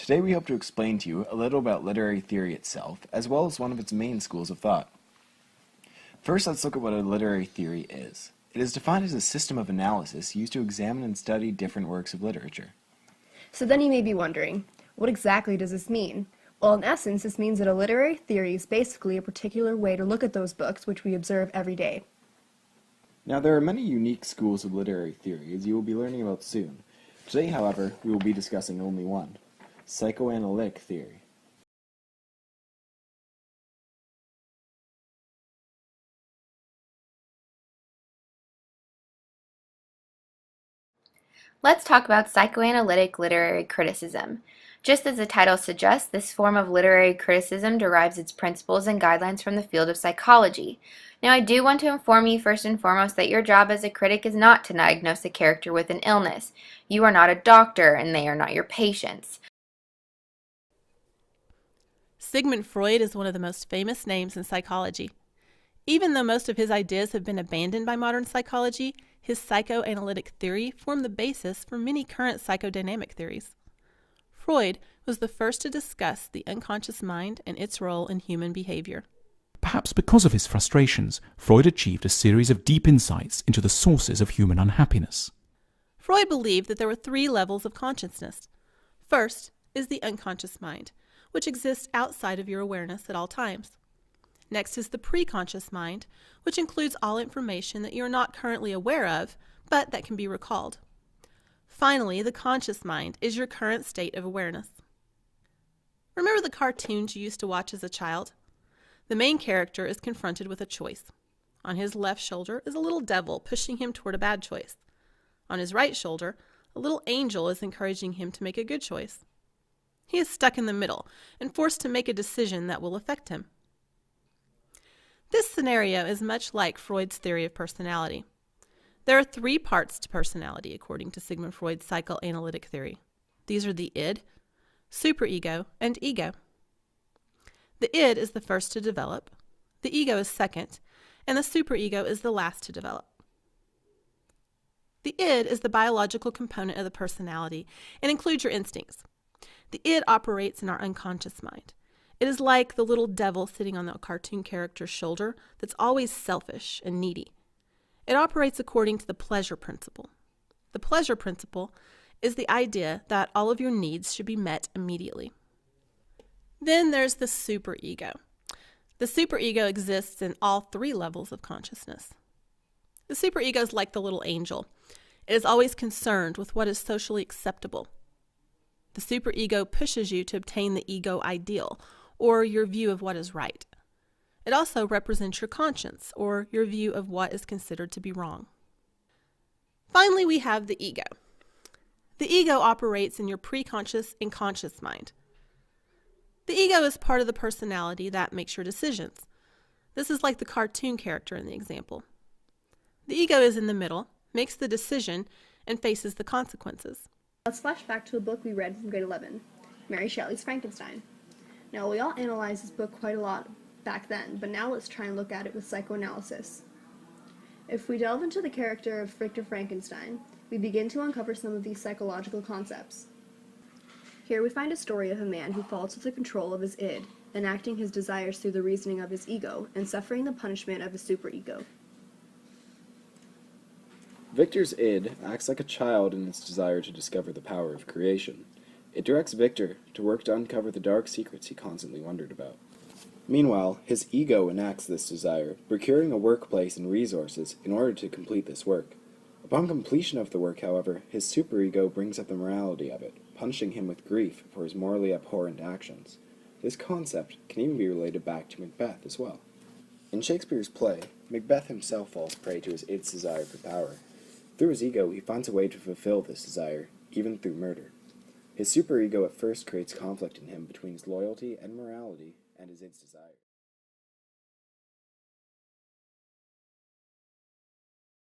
Today we hope to explain to you a little about literary theory itself, as well as one of its main schools of thought. First, let's look at what a literary theory is. It is defined as a system of analysis used to examine and study different works of literature. So then you may be wondering, what exactly does this mean? Well, in essence, this means that a literary theory is basically a particular way to look at those books which we observe every day. Now, there are many unique schools of literary theory, as you will be learning about soon. Today, however, we will be discussing only one: psychoanalytic theory. Let's talk about psychoanalytic literary criticism. Just as the title suggests, this form of literary criticism derives its principles and guidelines from the field of psychology. Now, I do want to inform you first and foremost that your job as a critic is not to diagnose a character with an illness. You are not a doctor, and they are not your patients. Sigmund Freud is one of the most famous names in psychology. Even though most of his ideas have been abandoned by modern psychology, his psychoanalytic theory formed the basis for many current psychodynamic theories. Freud was the first to discuss the unconscious mind and its role in human behavior. Perhaps because of his frustrations, Freud achieved a series of deep insights into the sources of human unhappiness. Freud believed that there were three levels of consciousness. First is the unconscious mind, which exists outside of your awareness at all times. Next is the preconscious mind, which includes all information that you are not currently aware of, but that can be recalled. Finally, the conscious mind is your current state of awareness. Remember the cartoons you used to watch as a child? The main character is confronted with a choice. On his left shoulder is a little devil pushing him toward a bad choice. On his right shoulder, a little angel is encouraging him to make a good choice. He is stuck in the middle and forced to make a decision that will affect him. This scenario is much like Freud's theory of personality. There are three parts to personality according to Sigmund Freud's psychoanalytic theory. These are the id, superego, and ego. The id is the first to develop, the ego is second, and the superego is the last to develop. The id is the biological component of the personality and includes your instincts. The id operates in our unconscious mind. It is like the little devil sitting on the cartoon character's shoulder that's always selfish and needy. It operates according to the pleasure principle. The pleasure principle is the idea that all of your needs should be met immediately. Then there's the superego. The superego exists in all three levels of consciousness. The superego is like the little angel. It is always concerned with what is socially acceptable. The superego pushes you to obtain the ego ideal, or your view of what is right. It also represents your conscience, or your view of what is considered to be wrong. Finally, we have the ego. The ego operates in your preconscious and conscious mind. The ego is part of the personality that makes your decisions. This is like the cartoon character in the example. The ego is in the middle, makes the decision, and faces the consequences. Let's flash back to a book we read from grade 11, Mary Shelley's Frankenstein. Now, we all analyzed this book quite a lot back then, but now let's try and look at it with psychoanalysis. If we delve into the character of Victor Frankenstein, we begin to uncover some of these psychological concepts. Here we find a story of a man who falls to the control of his id, enacting his desires through the reasoning of his ego, and suffering the punishment of his superego. Victor's id acts like a child in its desire to discover the power of creation. It directs Victor to work to uncover the dark secrets he constantly wondered about. Meanwhile, his ego enacts this desire, procuring a workplace and resources in order to complete this work. Upon completion of the work, however, his superego brings up the morality of it, punishing him with grief for his morally abhorrent actions. This concept can even be related back to Macbeth as well. In Shakespeare's play, Macbeth himself falls prey to his id's desire for power. Through his ego, he finds a way to fulfill this desire, even through murder. His superego at first creates conflict in him between his loyalty and morality and his id's desire.